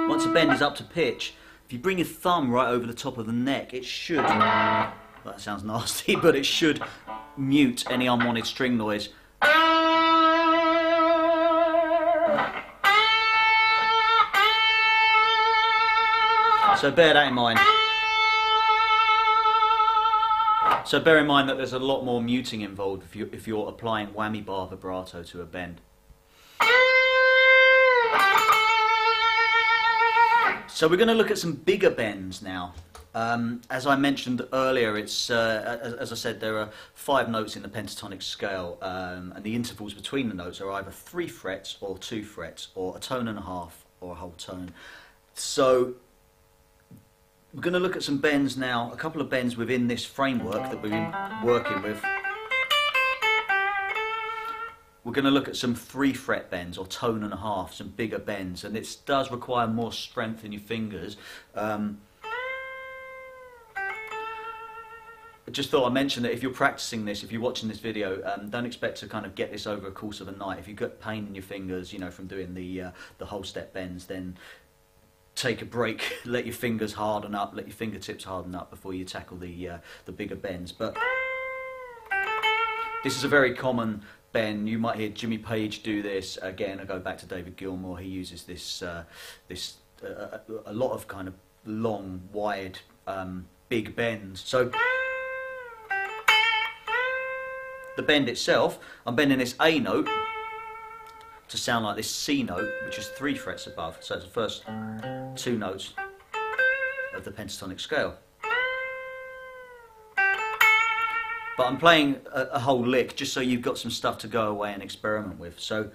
once a bend is up to pitch, if you bring your thumb right over the top of the neck, it should, well, that sounds nasty, but it should mute any unwanted string noise. So bear that in mind. So bear in mind that there's a lot more muting involved if you're applying whammy bar vibrato to a bend. So we're going to look at some bigger bends now. As I mentioned earlier, it's as I said, there are 5 notes in the pentatonic scale, and the intervals between the notes are either 3 frets or 2 frets, or a tone and a half or a whole tone. So we're going to look at some bends now, a couple of bends within this framework that we've been working with. We're going to look at some 3 fret bends, or tone and a half, some bigger bends, and it does require more strength in your fingers. I just thought I'd mention that if you're practicing this, if you're watching this video, don't expect to kind of get this over a course of a night. If you've got pain in your fingers, you know, from doing the whole step bends, then take a break, let your fingers harden up, let your fingertips harden up before you tackle the bigger bends. But this is a very common bend. You might hear Jimmy Page do this. Again, I go back to David Gilmour. He uses this a lot of kind of long, wide, big bends. So the bend itself, I'm bending this A note to sound like this C note, which is 3 frets above. So it's the first 2 notes of the pentatonic scale. But I'm playing a whole lick just so you've got some stuff to go away and experiment with. So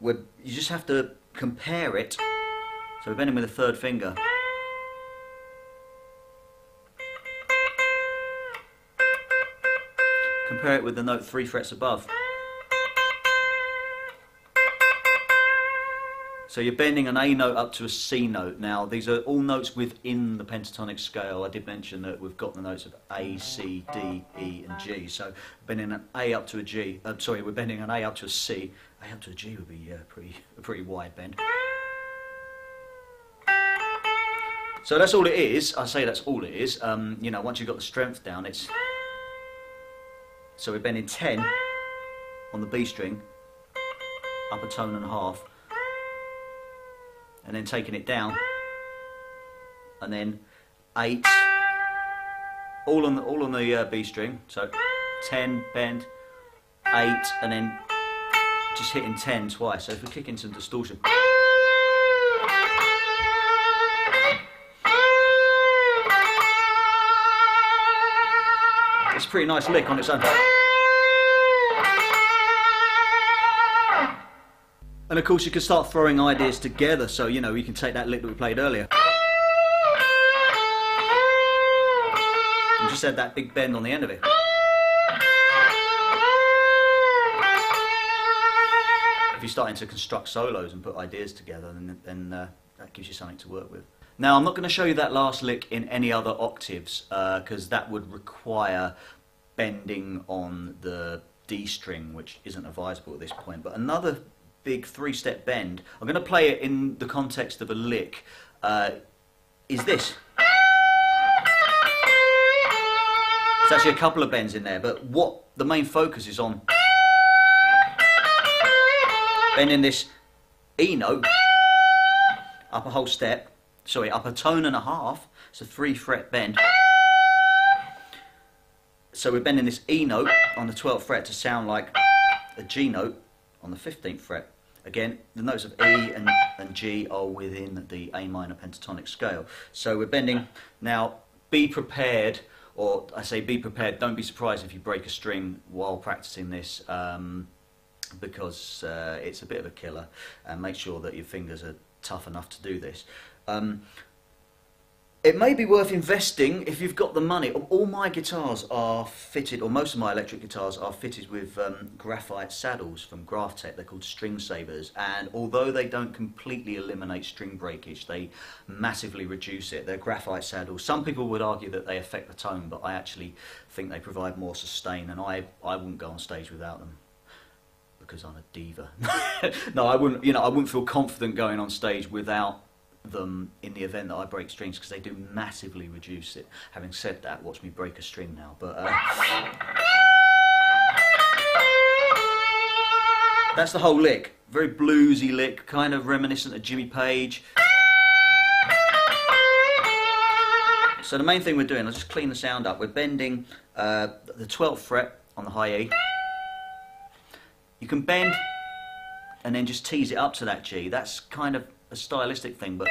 you just have to compare it. So we're bending with the 3rd finger. Compare it with the note 3 frets above. So you're bending an A note up to a C note. Now these are all notes within the pentatonic scale. I did mention that we've got the notes of A, C, D, E and G. So bending an A up to a G, sorry, we're bending an A up to a C. A up to a G would be a pretty wide bend. So that's all it is. I say that's all it is. You know, once you've got the strength down, it's... So we're bending 10 on the B string, up a tone and a half, and then taking it down, and then 8, all on the B string. So 10 bend, 8, and then just hitting 10 twice. So if we kick in some distortion, it's a pretty nice lick on its own. And of course you can start throwing ideas together, so you know, you can take that lick that we played earlier and just add that big bend on the end of it. If you're starting to construct solos and put ideas together, then that gives you something to work with. Now I'm not going to show you that last lick in any other octaves, because that would require bending on the D string, which isn't advisable at this point. But another big 3-step bend, I'm going to play it in the context of a lick, is this. There's actually a couple of bends in there, but what the main focus is on bending this E note up a whole step, sorry, up a tone and a half. It's a 3-fret bend. So we're bending this E note on the 12th fret to sound like a G note on the 15th fret. Again, the notes of E and G are within the A minor pentatonic scale. So we're bending. Now, be prepared, or I say be prepared, don't be surprised if you break a string while practicing this, because it's a bit of a killer, and make sure that your fingers are tough enough to do this. It may be worth investing if you've got the money. All my guitars are fitted, or most of my electric guitars are fitted with graphite saddles from Graphtec. They're called string savers, and although they don't completely eliminate string breakage, they massively reduce it. They're graphite saddles. Some people would argue that they affect the tone, but I actually think they provide more sustain, and I wouldn't go on stage without them, because I'm a diva. No, I wouldn't. You know, I wouldn't feel confident going on stage without them in the event that I break strings, because they do massively reduce it. Having said that, watch me break a string now. But that's the whole lick. Very bluesy lick, kind of reminiscent of Jimmy Page. So the main thing we're doing, I'll just clean the sound up. We're bending the 12th fret on the high E. You can bend and then just tease it up to that G. That's kind of a stylistic thing, but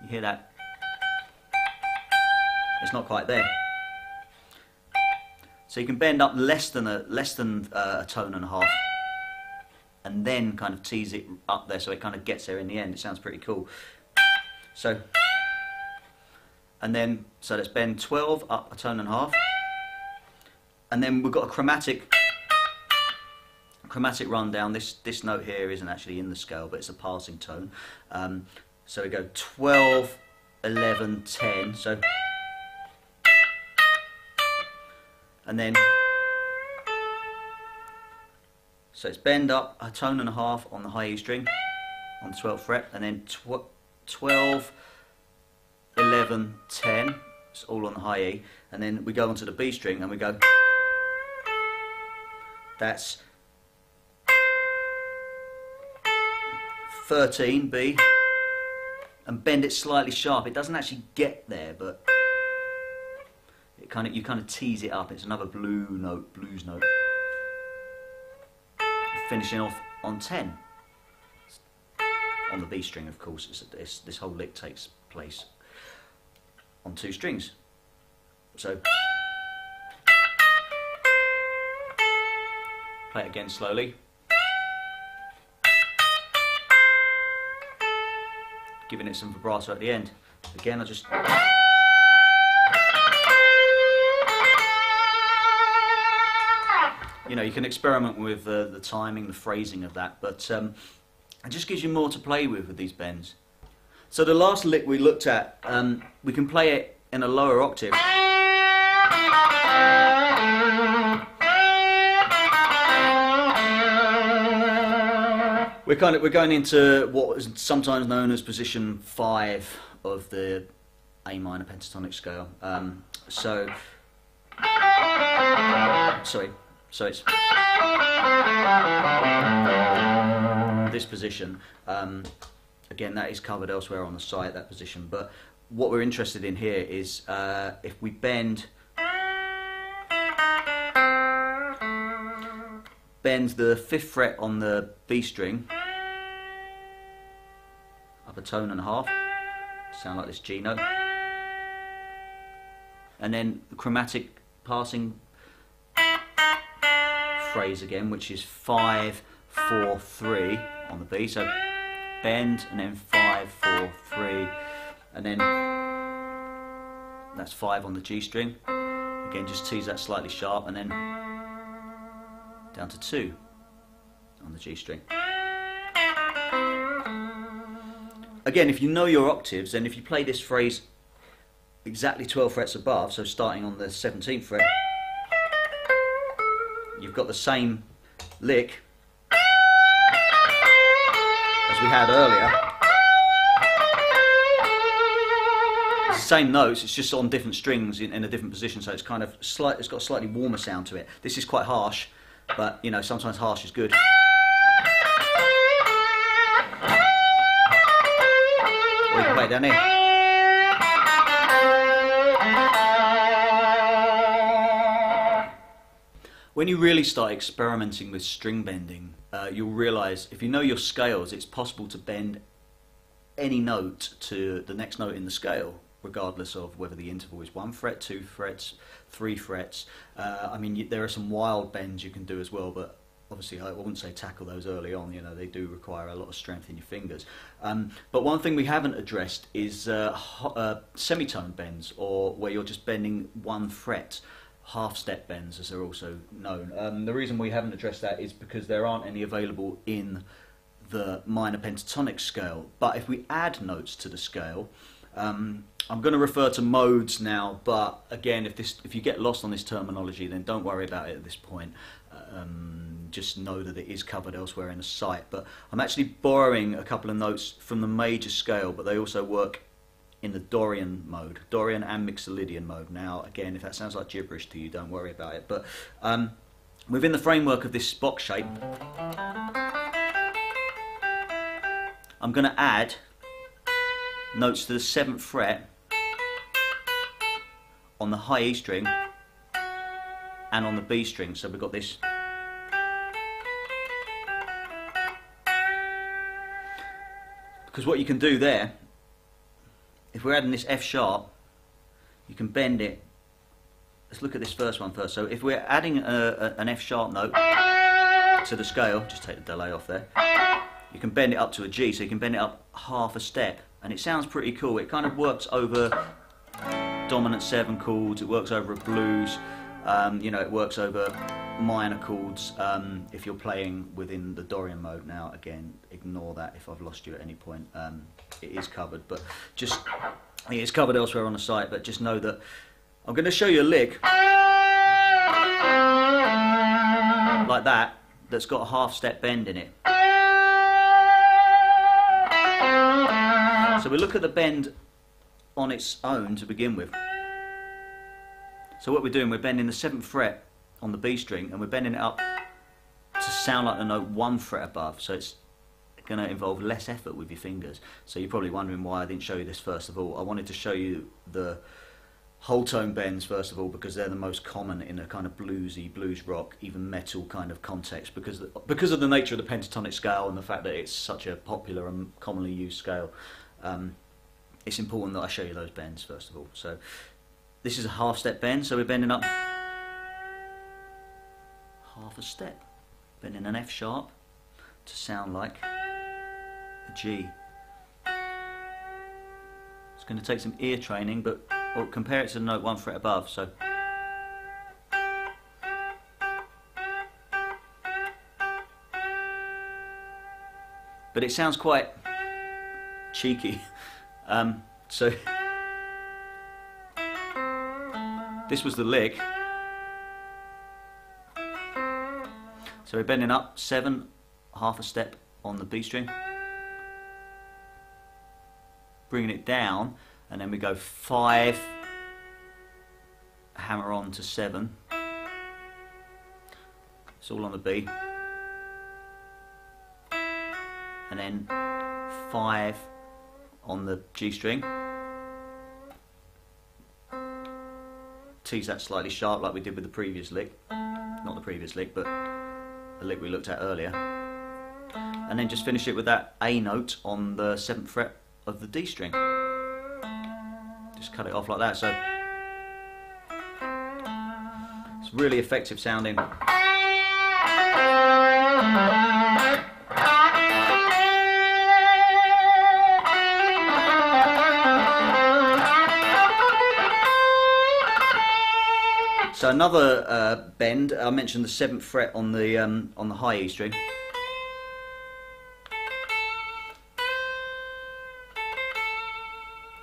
you hear that? It's not quite there. So you can bend up less than a tone and a half, and then kind of tease it up there so it kind of gets there in the end. It sounds pretty cool. So, and then so let's bend 12 up a tone and a half, and then we've got a chromatic run down. This note here isn't actually in the scale, but it's a passing tone. So we go 12, 11, 10. And then, so it's bend up a tone and a half on the high E string on the 12th fret, and then 12, 11, 10, it's all on the high E, and then we go onto the B string and we go, that's 13 B, and bend it slightly sharp. It doesn't actually get there, but you kind of tease it up. It's another blues note. Finishing off on 10 on the B string, of course. This whole lick takes place on 2 strings. So play it again slowly. Giving it some vibrato at the end. Again, I just. You know, you can experiment with the timing, the phrasing of that, but it just gives you more to play with these bends. So the last lick we looked at, we can play it in a lower octave. We're going into what is sometimes known as position 5 of the A minor pentatonic scale. So it's this position. Again, that is covered elsewhere on the site, that position. But what we're interested in here is if we bend the 5th fret on the B string up a tone and a half, sound like this G note, and then the chromatic passing phrase again, which is 5, 4, 3 on the B. So bend and then 5, 4, 3, and then that's 5 on the G string. Again, just tease that slightly sharp, and then down to 2 on the G string. Again, if you know your octaves, then if you play this phrase exactly 12 frets above, so starting on the 17th fret, you've got the same lick as we had earlier. It's the same notes, it's just on different strings in a different position, so it's kind of it's got a slightly warmer sound to it. This is quite harsh, but you know, sometimes harsh is good. Or you can play it down here. When you really start experimenting with string bending, you'll realise if you know your scales, it's possible to bend any note to the next note in the scale, regardless of whether the interval is 1 fret, 2 frets, 3 frets. I mean, there are some wild bends you can do as well, but obviously I wouldn't say tackle those early on. You know, they do require a lot of strength in your fingers. But one thing we haven't addressed is semitone bends, or where you're just bending 1 fret. Half-step bends, as they're also known. The reason we haven't addressed that is because there aren't any available in the minor pentatonic scale. But if we add notes to the scale, I'm going to refer to modes now, but again, if you get lost on this terminology, then don't worry about it at this point. Just know that it is covered elsewhere in the site. But I'm actually borrowing a couple of notes from the major scale, but they also work in the Dorian mode, Dorian and Mixolydian mode. Now, again, if that sounds like gibberish to you, don't worry about it. But within the framework of this box shape, I'm going to add notes to the 7th fret on the high E string and on the B string. So we've got this. Because what you can do there, if we're adding this F sharp, you can bend it. Let's look at this first one first. So if we're adding an F sharp note to the scale, just take the delay off there, you can bend it up to a G, so you can bend it up half a step, and it sounds pretty cool. It kind of works over dominant 7 chords, it works over a blues, you know, it works over minor chords if you're playing within the Dorian mode. Now again, ignore that if I've lost you at any point. It is covered, but just, it's covered elsewhere on the site, but just know that I'm going to show you a lick like that that's got a half step bend in it. So we look at the bend on its own to begin with. So what we're doing, we're bending the 7th fret on the B string, and we're bending it up to sound like the note 1 fret above, so it's going to involve less effort with your fingers. So you're probably wondering why I didn't show you this first of all. I wanted to show you the whole tone bends first of all because they're the most common in a kind of bluesy, blues rock, even metal kind of context, because of the nature of the pentatonic scale and the fact that it's such a popular and commonly used scale. It's important that I show you those bends first of all. So this is a half step bend, so we're bending up half a step, bending an F sharp to sound like a G. It's going to take some ear training, but or compare it to the note 1 fret above. So but it sounds quite cheeky. So this was the lick. So we're bending up 7, half a step on the B string, bringing it down, and then we go 5, hammer on to 7. It's all on the B, and then 5 on the G string. Tease that slightly sharp like we did with the previous lick. Not the previous lick, but the lick we looked at earlier. And then just finish it with that A note on the 7th fret of the D string. Just cut it off like that. So it's really effective sounding. So another bend, I mentioned the 7th fret on the high E string.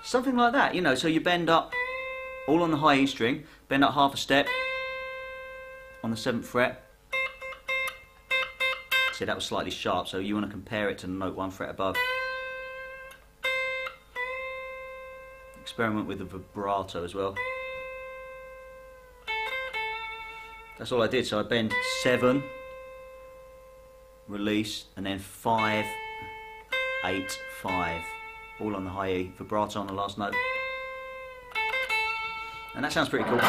Something like that, you know, so you bend up all on the high E string, bend up half a step on the 7th fret. See, that was slightly sharp, so you want to compare it to the note 1 fret above. Experiment with the vibrato as well. That's all I did, so I bend 7, release, and then 5, 8, 5, all on the high E, vibrato on the last note. And that sounds pretty cool.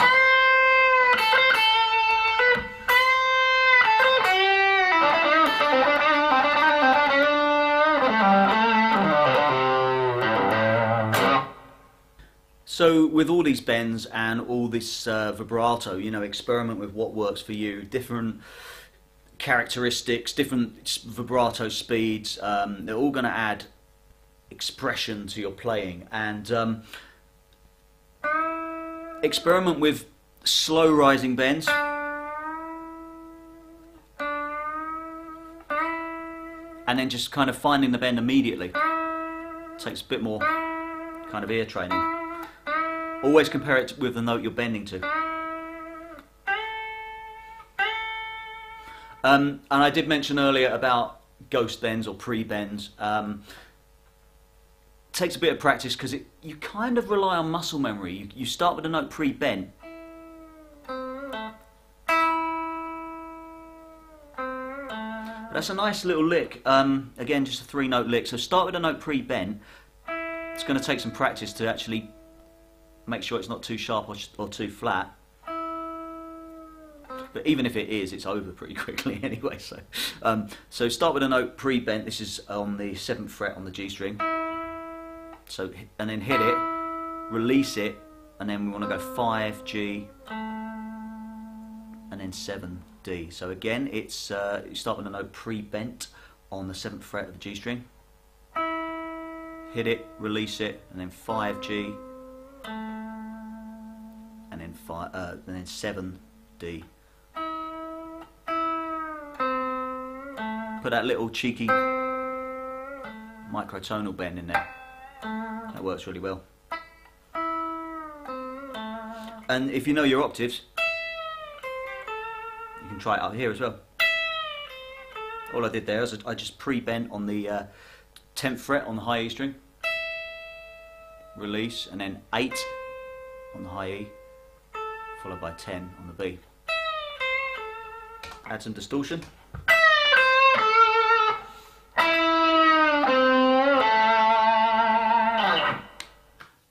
So with all these bends and all this vibrato, you know, experiment with what works for you. Different characteristics, different vibrato speeds. They're all going to add expression to your playing. And experiment with slow rising bends. And then just kind of finding the bend immediately. Takes a bit more kind of ear training. Always compare it with the note you're bending to. And I did mention earlier about ghost bends or pre-bends. Takes a bit of practice because you kind of rely on muscle memory. You start with a note pre-bent. That's a nice little lick. Again, just a 3-note lick. So start with a note pre-bent. It's going to take some practice to actually make sure it's not too sharp or too flat. But even if it is, it's over pretty quickly anyway. So start with a note pre-bent. This is on the 7th fret on the G string. So, and then hit it, release it, and then we want to go 5 G, and then 7 D. So again, it's you start with a note pre-bent on the 7th fret of the G string. Hit it, release it, and then 5 G, and then 7 D. Put that little cheeky microtonal bend in there. That works really well. And if you know your octaves, you can try it up here as well. All I did there is I just pre-bent on the 10th fret on the high E string, release, and then 8 on the high E, followed by 10 on the B. Add some distortion.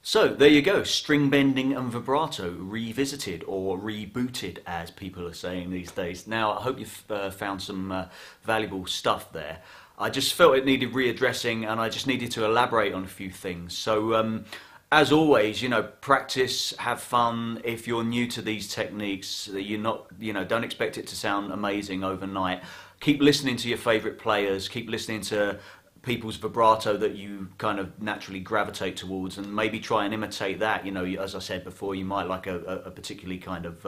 So there you go, string bending and vibrato revisited, or rebooted as people are saying these days. Now I hope you've found some valuable stuff there. I just felt it needed readdressing, and I just needed to elaborate on a few things. So as always, you know, practice, have fun. If you're new to these techniques, don't expect it to sound amazing overnight. Keep listening to your favourite players, keep listening to people's vibrato that you kind of naturally gravitate towards, and maybe try and imitate that. You know, as I said before, you might like a particularly kind of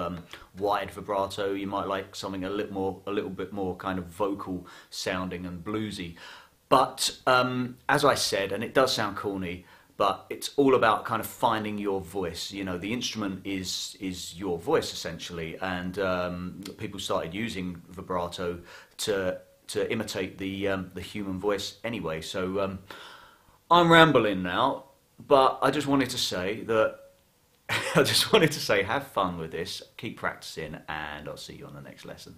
wide vibrato. You might like something a little bit more kind of vocal sounding and bluesy. But as I said, and it does sound corny, but it's all about kind of finding your voice. You know, the instrument is your voice essentially, and people started using vibrato to imitate the human voice anyway. So I'm rambling now, but I just wanted to say that have fun with this, keep practicing, and I'll see you on the next lesson.